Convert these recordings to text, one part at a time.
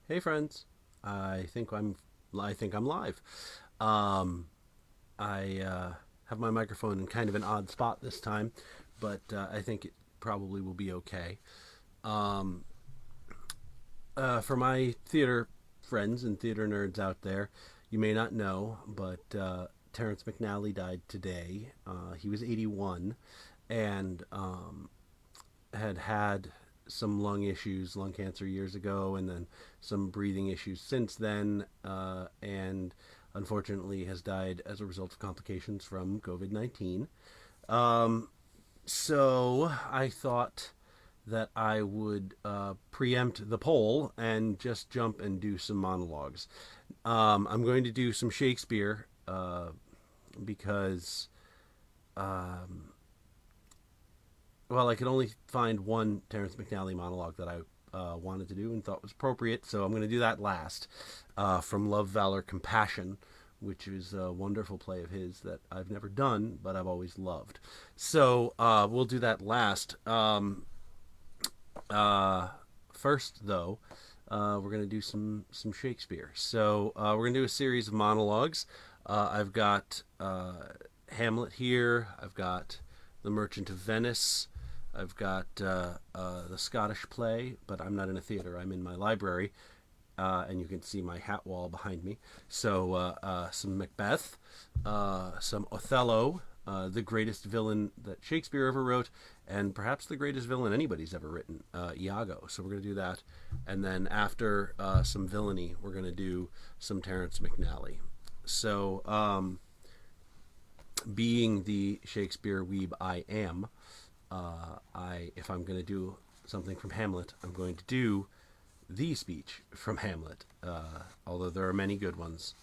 Hey friends, I think I'm live. Um, I have my microphone in kind of an odd spot this time, but I think it probably will be okay. Um, for my theater friends and theater nerds out there, you may not know, but Terrence McNally died today. He was 81, and had some lung issues, lung cancer years ago, and then some breathing issues since then, and unfortunately has died as a result of complications from COVID-19. Um, so I thought that I would preempt the poll and just jump and do some monologues. I'm going to do some Shakespeare because well, I could only find one Terrence McNally monologue that I wanted to do and thought was appropriate, so I'm going to do that last from Love, Valor, Compassion, which is a wonderful play of his that I've never done, but I've always loved. So we'll do that last. Uh, First, though, we're going to do some Shakespeare. So we're going to do a series of monologues. I've got Hamlet here. I've got The Merchant of Venice. I've got the Scottish play, but I'm not in a theater. I'm in my library, and you can see my hat wall behind me. So some Macbeth, some Othello, the greatest villain that Shakespeare ever wrote, and perhaps the greatest villain anybody's ever written, Iago. So we're going to do that. And then after some villainy, we're going to do some Terrence McNally. So, being the Shakespeare weeb I am, if I'm going to do something from Hamlet, I'm going to do the speech from Hamlet, although there are many good ones.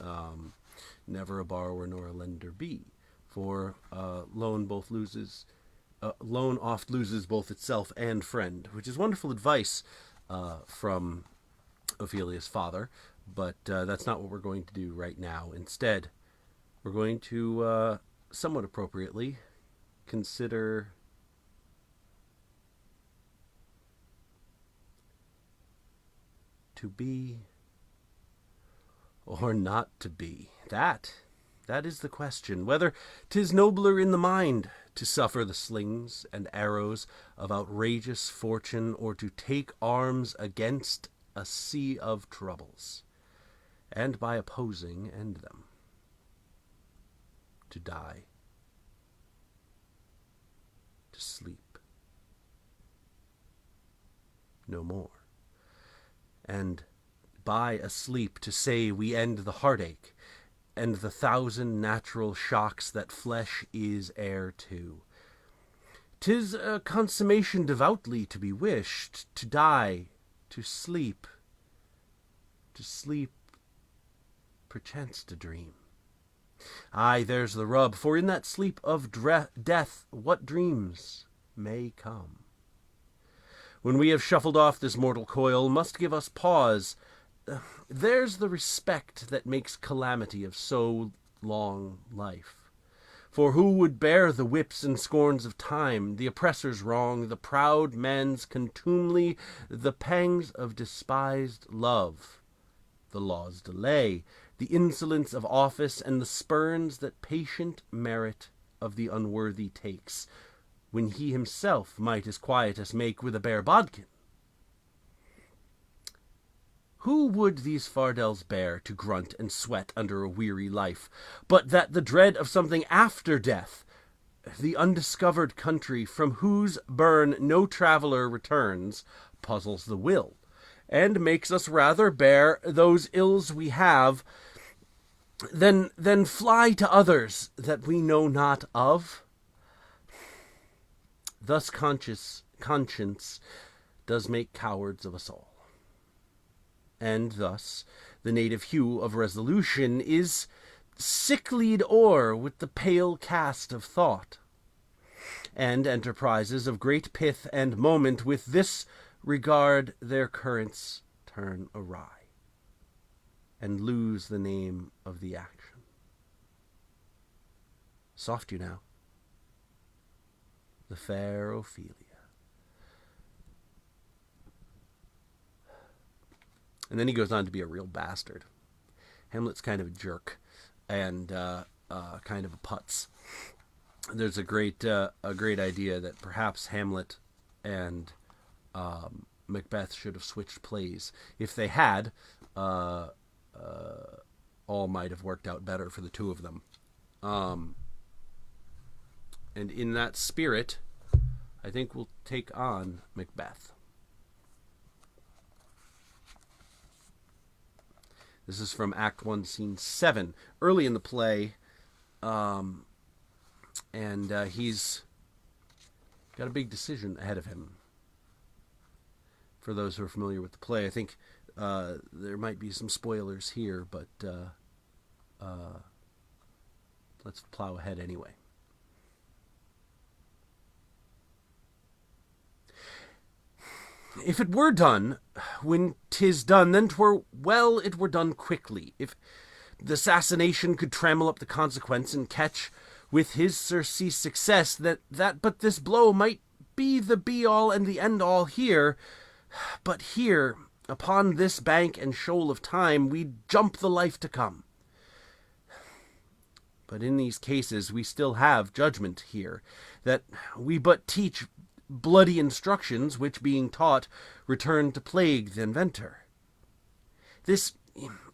Never a borrower nor a lender be, for loan oft loses both itself and friend, which is wonderful advice from Ophelia's father. But that's not what we're going to do right now. Instead, we're going to somewhat appropriately consider to be or not to be. That is the question. Whether 'tis nobler in the mind to suffer the slings and arrows of outrageous fortune, or to take arms against a sea of troubles, and by opposing end them, to die, to sleep no more, and by asleep to say we end the heartache and the thousand natural shocks that flesh is heir to. 'Tis a consummation devoutly to be wished, to die, to sleep, perchance to dream. Aye, there's the rub, for in that sleep of death what dreams may come. When we have shuffled off this mortal coil, must give us pause. There's the respect that makes calamity of so long life. For who would bear the whips and scorns of time, the oppressor's wrong, the proud man's contumely, the pangs of despised love, the law's delay, the insolence of office, and the spurns that patient merit of the unworthy takes, when he himself might as quietus make with a bare bodkin? Who would these fardels bear to grunt and sweat under a weary life, but that the dread of something after death, the undiscovered country from whose burn no traveller returns, puzzles the will, and makes us rather bear those ills we have than fly to others that we know not of? Thus conscience does make cowards of us all. And thus the native hue of resolution is sicklied o'er with the pale cast of thought, and enterprises of great pith and moment with this regard their currents turn awry, and lose the name of the action. Soft you now, the fair Ophelia. And then he goes on to be a real bastard. Hamlet's kind of a jerk and kind of a putz. There's a great idea that perhaps Hamlet and Macbeth should have switched plays. If they had, all might have worked out better for the two of them. And in that spirit, I think we'll take on Macbeth. This is from Act 1, Scene 7, early in the play, and he's got a big decision ahead of him. For those who are familiar with the play, I think there might be some spoilers here, but let's plow ahead anyway. If it were done, when 'tis done, then 'twere well it were done quickly. If the assassination could trammel up the consequence and catch with his surcease success, that but this blow might be the be-all and the end-all here. But here, upon this bank and shoal of time, we jump the life to come. But in these cases we still have judgment here, that we but teach bloody instructions, which being taught, return to plague the inventor. This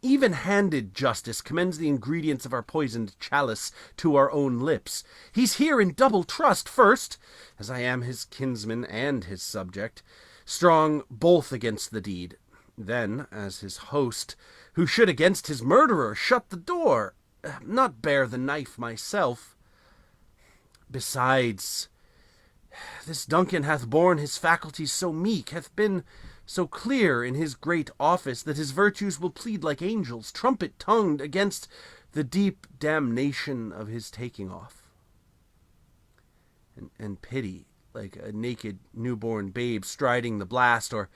even-handed justice commends the ingredients of our poisoned chalice to our own lips. He's here in double trust, first, as I am his kinsman and his subject, strong both against the deed, then as his host, who should against his murderer shut the door, not bear the knife myself. Besides, this Duncan hath borne his faculties so meek, hath been so clear in his great office, that his virtues will plead like angels, trumpet-tongued against the deep damnation of his taking off. And pity, like a naked newborn babe striding the blast, or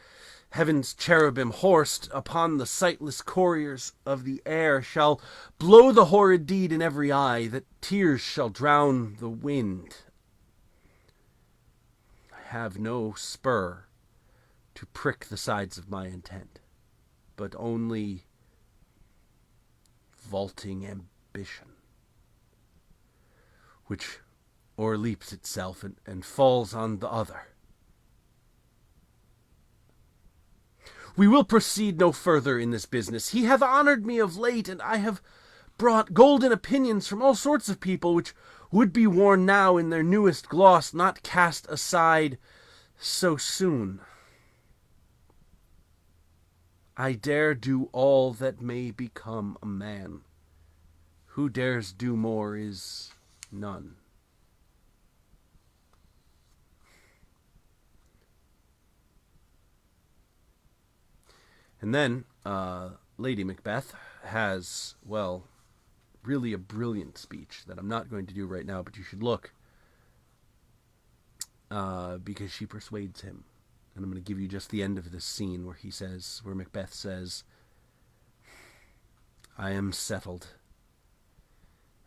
heaven's cherubim horsed upon the sightless couriers of the air, shall blow the horrid deed in every eye, that tears shall drown the wind. Have no spur to prick the sides of my intent, but only vaulting ambition, which o'erleaps itself and falls on the other. We will proceed no further in this business. He hath honored me of late, and I have brought golden opinions from all sorts of people, which would be worn now in their newest gloss, not cast aside so soon. I dare do all that may become a man. Who dares do more is none. And then Lady Macbeth has, well, really a brilliant speech that I'm not going to do right now, but you should look, because she persuades him. And I'm going to give you just the end of this scene where Macbeth says, I am settled,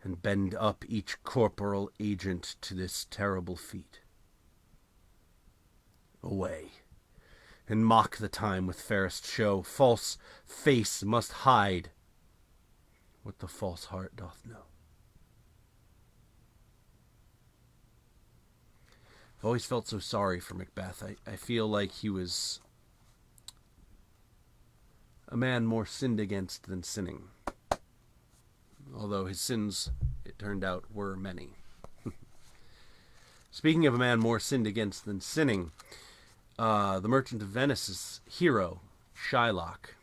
and bend up each corporal agent to this terrible feat. Away, and mock the time with fairest show. False face must hide what the false heart doth know. I've always felt so sorry for Macbeth. I feel like he was a man more sinned against than sinning. Although his sins, it turned out, were many. Speaking of a man more sinned against than sinning, the Merchant of Venice's hero, Shylock.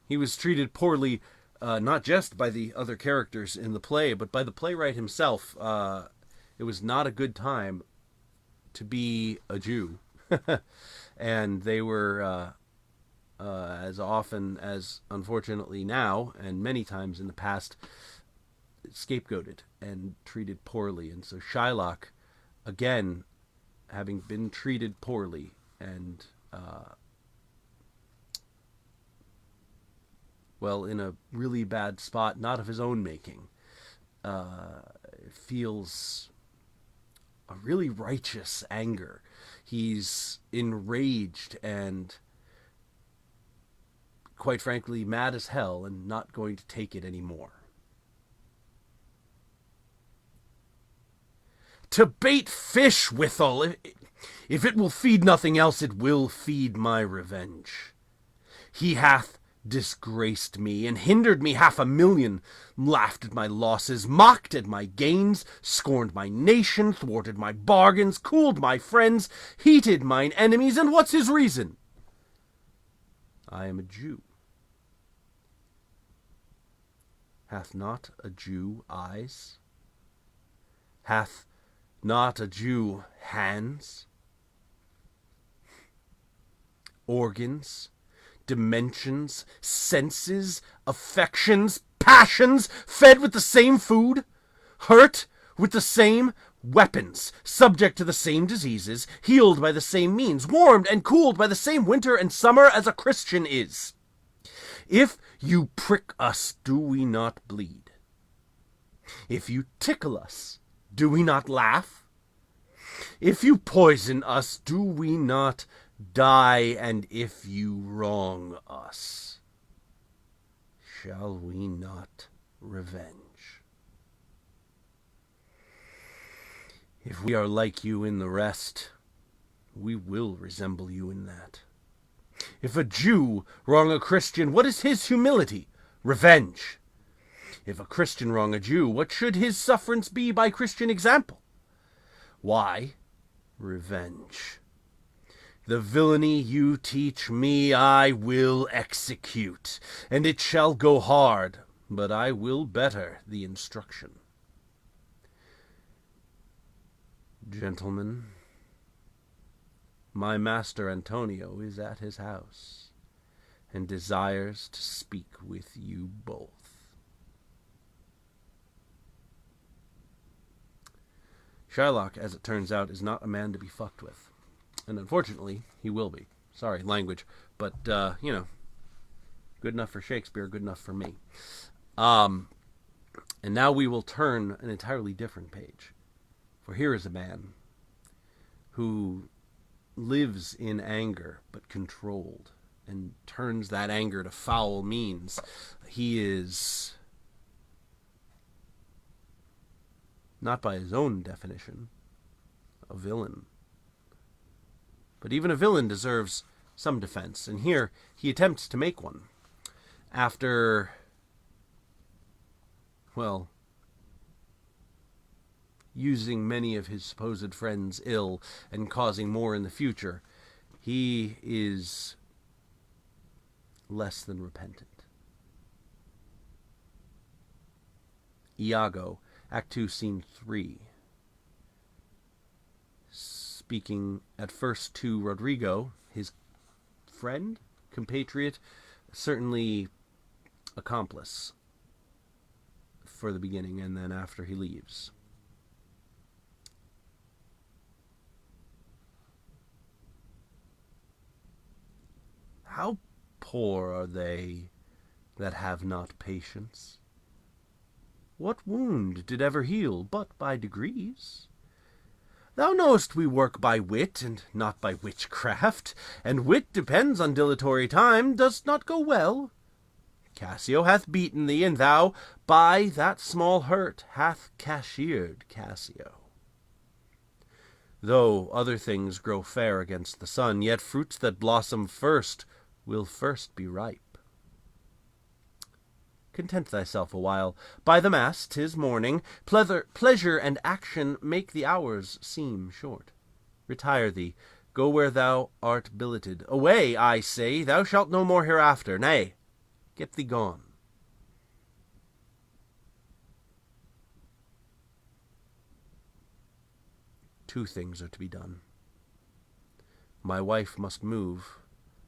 He was treated poorly, not just by the other characters in the play, but by the playwright himself. It was not a good time to be a Jew. And they were, as often as, unfortunately now, and many times in the past, scapegoated and treated poorly. And so Shylock, again, having been treated poorly and, well, in a really bad spot, not of his own making, feels a really righteous anger. He's enraged and quite frankly, mad as hell and not going to take it anymore. To bait fish withal, if it will feed nothing else, it will feed my revenge. He hath disgraced me, and hindered me 500,000, laughed at my losses, mocked at my gains, scorned my nation, thwarted my bargains, cooled my friends, heated mine enemies, and what's his reason? I am a Jew. Hath not a Jew eyes? Hath not a Jew hands? Organs? Dimensions, senses, affections, passions, fed with the same food, hurt with the same weapons, subject to the same diseases, healed by the same means, warmed and cooled by the same winter and summer as a Christian is. If you prick us, do we not bleed? If you tickle us, do we not laugh? If you poison us, do we not die? And if you wrong us, shall we not revenge? If we are like you in the rest, we will resemble you in that. If a Jew wrong a Christian, what is his humility? Revenge. If a Christian wrong a Jew, what should his sufferance be by Christian example? Why, revenge. The villainy you teach me I will execute, and it shall go hard, but I will better the instruction. Gentlemen, my master Antonio is at his house, and desires to speak with you both. Shylock, as it turns out, is not a man to be fucked with. And unfortunately, he will be. Sorry, language. But, you know, good enough for Shakespeare, good enough for me. And now we will turn an entirely different page. For here is a man who lives in anger, but controlled, and turns that anger to foul means. He is, not by his own definition, a villain. But even a villain deserves some defense, and here he attempts to make one. After, well, using many of his supposed friends ill and causing more in the future, he is less than repentant. Iago, Act 2, Scene 3. Speaking at first to Rodrigo, his friend, compatriot, certainly accomplice for the beginning, and then after he leaves. How poor are they that have not patience? What wound did ever heal but by degrees? Thou knowest we work by wit, and not by witchcraft, and wit depends on dilatory time, does not go well. Cassio hath beaten thee, and thou, by that small hurt, hath cashiered Cassio. Though other things grow fair against the sun, yet fruits that blossom first will first be ripe. Content thyself a while. By the mass, 'tis morning. Pleasure and action make the hours seem short. Retire thee. Go where thou art billeted. Away, I say, thou shalt no more hereafter. Nay, get thee gone. Two things are to be done. My wife must move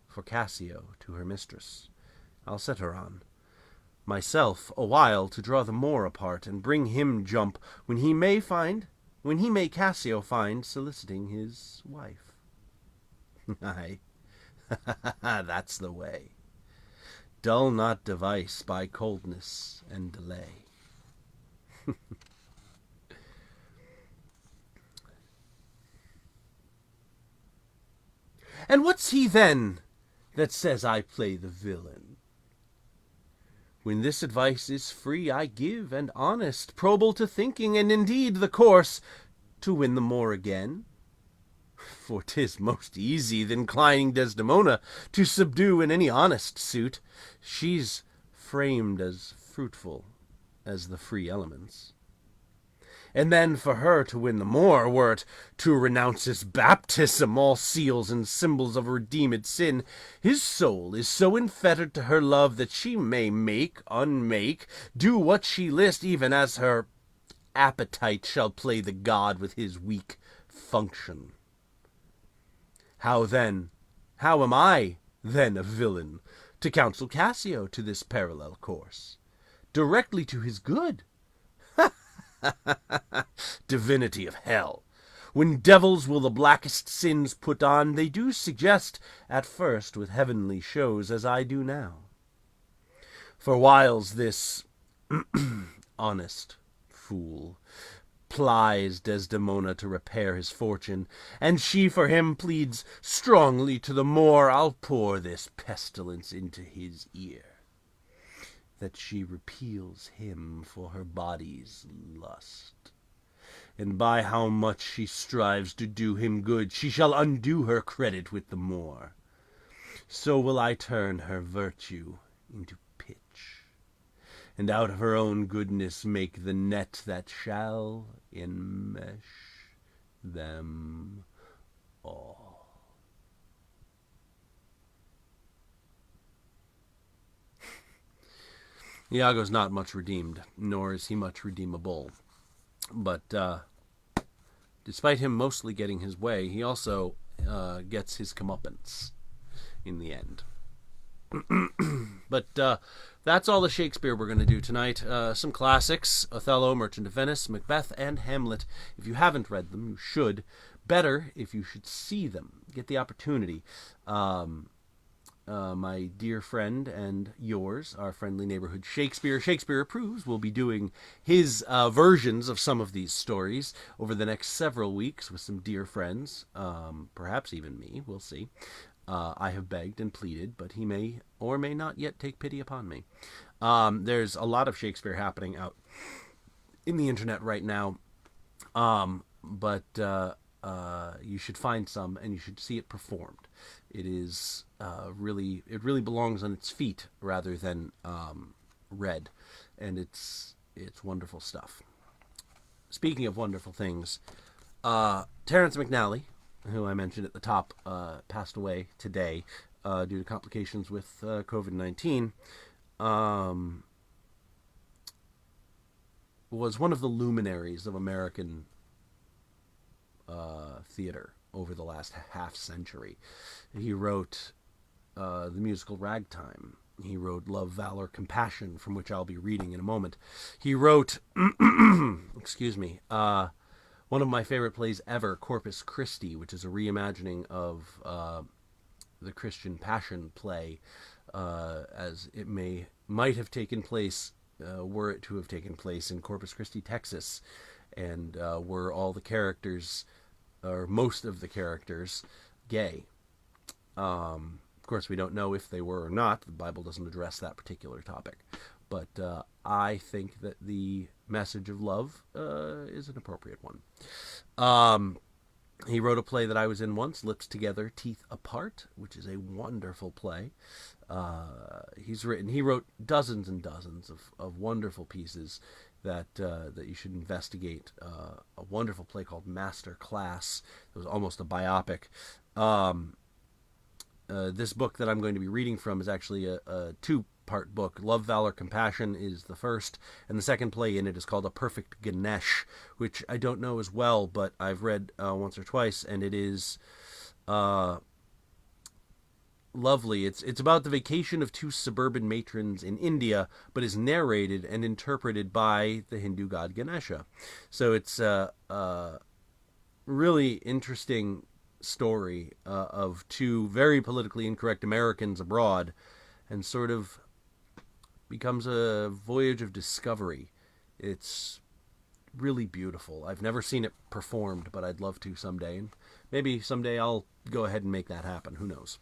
for Cassio to her mistress. I'll set her on. Myself a while to draw the Moor apart, and bring him jump when he may Cassio find soliciting his wife. Aye, that's the way. Dull not device by coldness and delay. And what's he then that says I play the villain? When this advice is free I give, and honest, probable to thinking, and indeed the course, to win the more again. For 'tis most easy th' inclining Desdemona to subdue in any honest suit. She's framed as fruitful as the free elements. And then for her to win the more, were it to renounce his baptism, all seals and symbols of redeemed sin, his soul is so infettered to her love that she may make, unmake, do what she list, even as her appetite shall play the god with his weak function. How am I then a villain, to counsel Cassio to this parallel course, directly to his good? Divinity of hell! When devils will the blackest sins put on, they do suggest at first with heavenly shows, as I do now. For whiles this honest fool plies Desdemona to repair his fortune, and she for him pleads strongly to the more, I'll pour this pestilence into his ear, that she repeals him for her body's lust. And by how much she strives to do him good, she shall undo her credit with the more. So will I turn her virtue into pitch, and out of her own goodness make the net that shall enmesh them all. Iago's not much redeemed, nor is he much redeemable. But despite him mostly getting his way, he also gets his comeuppance in the end. But that's all the Shakespeare we're going to do tonight. Some classics: Othello, Merchant of Venice, Macbeth, and Hamlet. If you haven't read them, you should. Better if you should see them. Get the opportunity. My dear friend and yours, our friendly neighborhood Shakespeare Approves, will be doing his versions of some of these stories over the next several weeks with some dear friends, perhaps even me, we'll see. I have begged and pleaded, but he may or may not yet take pity upon me. There's a lot of Shakespeare happening out in the internet right now, but you should find some and you should see it performed. It is it really belongs on its feet rather than read, and it's wonderful stuff. Speaking of wonderful things, Terrence McNally, who I mentioned at the top, passed away today due to complications with COVID-19. Was one of the luminaries of American theater over the last half century. He wrote the musical Ragtime. He wrote Love, Valour, Compassion, from which I'll be reading in a moment. He wrote, excuse me, one of my favorite plays ever, Corpus Christi, which is a reimagining of the Christian Passion play, as it might have taken place, were it to have taken place in Corpus Christi, Texas, and were all the characters, or most of the characters, gay. Of course, we don't know if they were or not. The Bible doesn't address that particular topic. But I think that the message of love is an appropriate one. He wrote a play that I was in once, Lips Together, Teeth Apart, which is a wonderful play. He wrote dozens and dozens of wonderful pieces that you should investigate. A wonderful play called Master Class. It was almost a biopic. This book that I'm going to be reading from is actually a two-part book. Love, Valor, Compassion is the first, and the second play in it is called A Perfect Ganesh, which I don't know as well, but I've read once or twice, and it is lovely. It's about the vacation of two suburban matrons in India, but is narrated and interpreted by the Hindu god Ganesha. So it's a really interesting story of two very politically incorrect Americans abroad, and sort of becomes a voyage of discovery. It's really beautiful. I've never seen it performed, but I'd love to someday, and maybe someday I'll go ahead and make that happen. Who knows?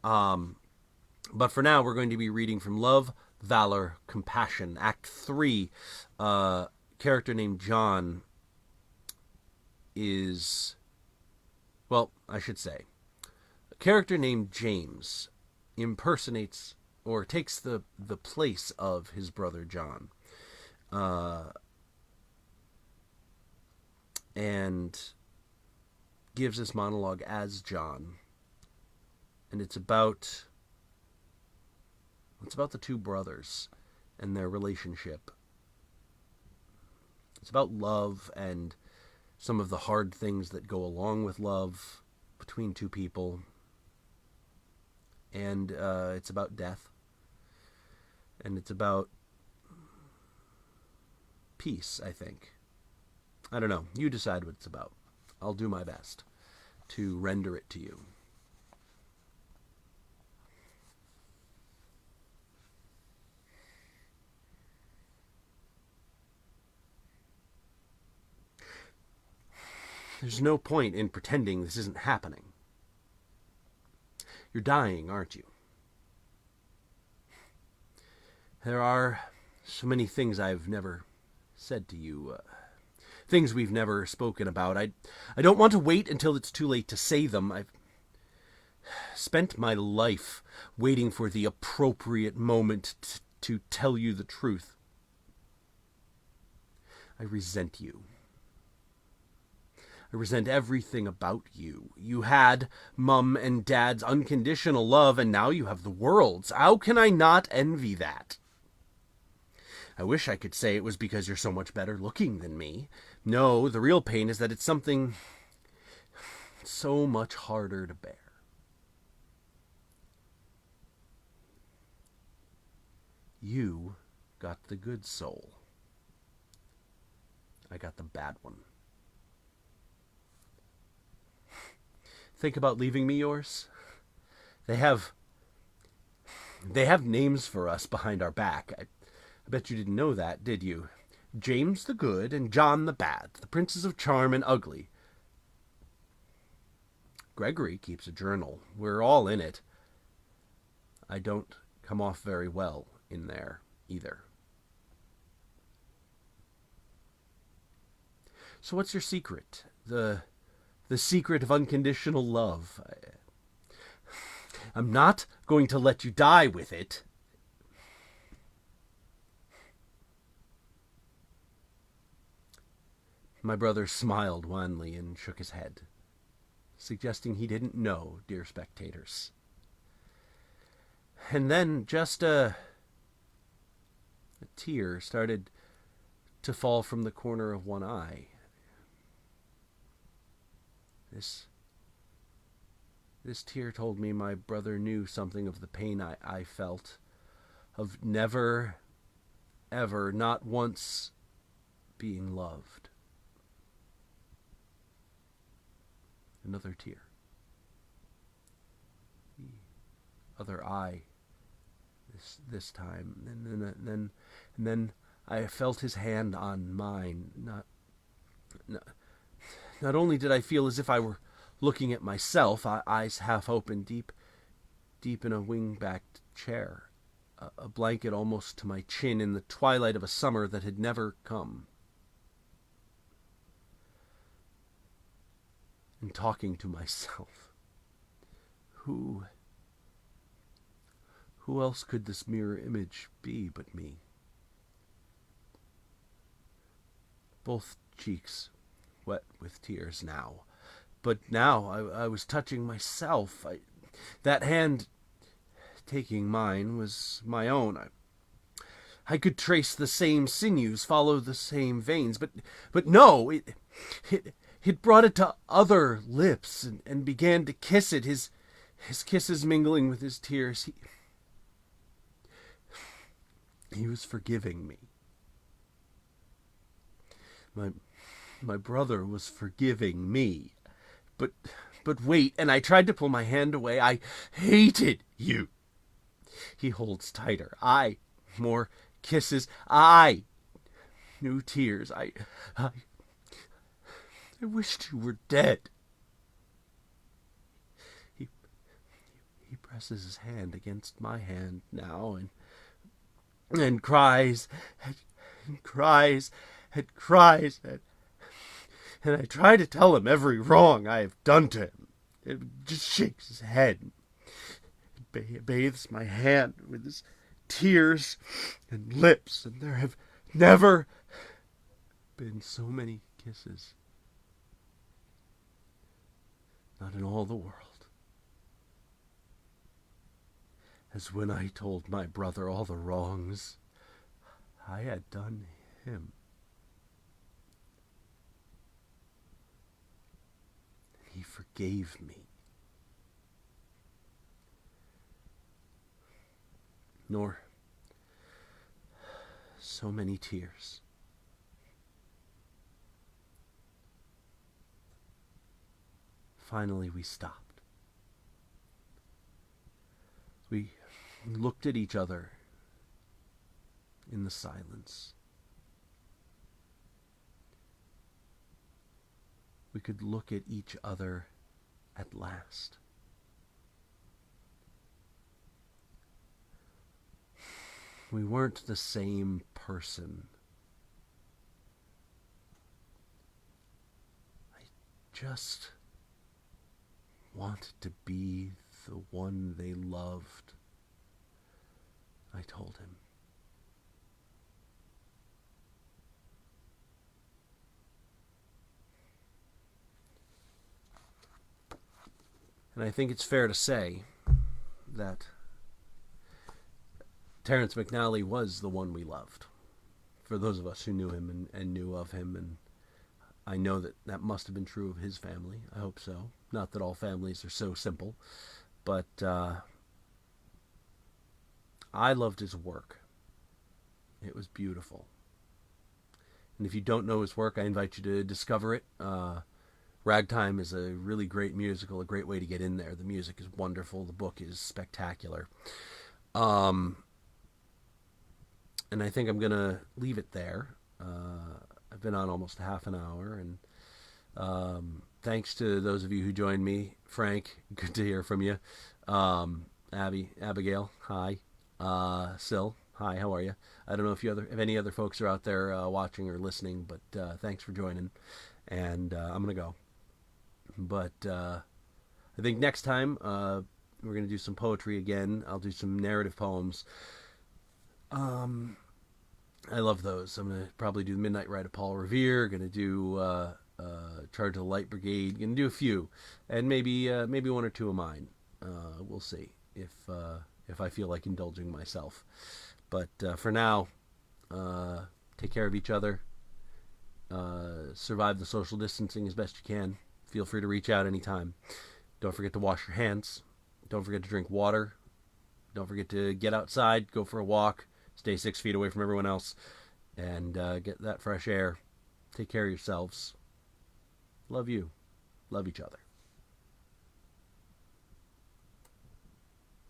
But for now, we're going to be reading from Love, Valour, Compassion. Act 3, character named John is, well, I should say, a character named James impersonates or takes the place of his brother John. And gives this monologue as John. And it's about the two brothers and their relationship. It's about love and some of the hard things that go along with love between two people. And it's about death. And it's about peace, I think. I don't know. You decide what it's about. I'll do my best to render it to you. There's no point in pretending this isn't happening. You're dying, aren't you? There are so many things I've never said to you, things we've never spoken about. I don't want to wait until it's too late to say them. I've spent my life waiting for the appropriate moment to tell you the truth. I resent you. I resent everything about you. You had Mum and Dad's unconditional love, and now you have the world's. How can I not envy that? I wish I could say it was because you're so much better looking than me. No, the real pain is that it's something so much harder to bear. You got the good soul. I got the bad one. Think about leaving me yours? They have names for us behind our back. I bet you didn't know that, did you? James the Good and John the Bad, the Princes of Charm and Ugly. Gregory keeps a journal. We're all in it. I don't come off very well in there either. So what's your secret? The secret of unconditional love. I'm not going to let you die with it. My brother smiled wanly and shook his head, suggesting he didn't know, dear spectators. And then just a tear started to fall from the corner of one eye. This tear told me my brother knew something of the pain I felt, of never, ever, not once, being loved. Another tear. The other eye. This time, and then I felt his hand on mine. Not only did I feel as if I were looking at myself, eyes half open, deep in a wing-backed chair, a blanket almost to my chin in the twilight of a summer that had never come. And talking to myself. Who else could this mirror image be but me? Both cheeks wet with tears now. But now I was touching myself. That hand taking mine was my own. I could trace the same sinews, follow the same veins, but no, it brought it to other lips and began to kiss it, his kisses mingling with his tears. He was forgiving me. My brother was forgiving me. But wait, and I tried to pull my hand away. I hated you. He holds tighter. More kisses. New tears. I wished you were dead. He presses his hand against my hand now, and and cries and cries and cries, and I try to tell him every wrong I have done to him. It just shakes his head, bathes my hand with his tears and lips, and there have never been so many kisses, not in all the world, as when I told my brother all the wrongs I had done him. He forgave me. Nor so many tears. Finally, we stopped. We looked at each other in the silence. We could look at each other at last. We weren't the same person. I just wanted to be the one they loved, I told him. And I think it's fair to say that Terrence McNally was the one we loved. For those of us who knew him and knew of him, and I know that that must have been true of his family. I hope so. Not that all families are so simple, but I loved his work. It was beautiful. And if you don't know his work, I invite you to discover it. Ragtime is a really great musical, a great way to get in there. The music is wonderful. The book is spectacular. And I think I'm going to leave it there. I've been on almost half an hour, and thanks to those of you who joined me. Frank, good to hear from you. Abigail, hi. Sil, hi, how are you? I don't know if any other folks are out there watching or listening, but thanks for joining. And I'm going to go. But I think next time we're going to do some poetry again. I'll do some narrative poems. I love those. I'm going to probably do Midnight Ride of Paul Revere. Going to do Charge of the Light Brigade. Going to do a few. And maybe one or two of mine. We'll see if I feel like indulging myself. But for now, take care of each other. Survive the social distancing as best you can. Feel free to reach out anytime. Don't forget to wash your hands. Don't forget to drink water. Don't forget to get outside, go for a walk, stay 6 feet away from everyone else, and get that fresh air. Take care of yourselves. Love you. Love each other.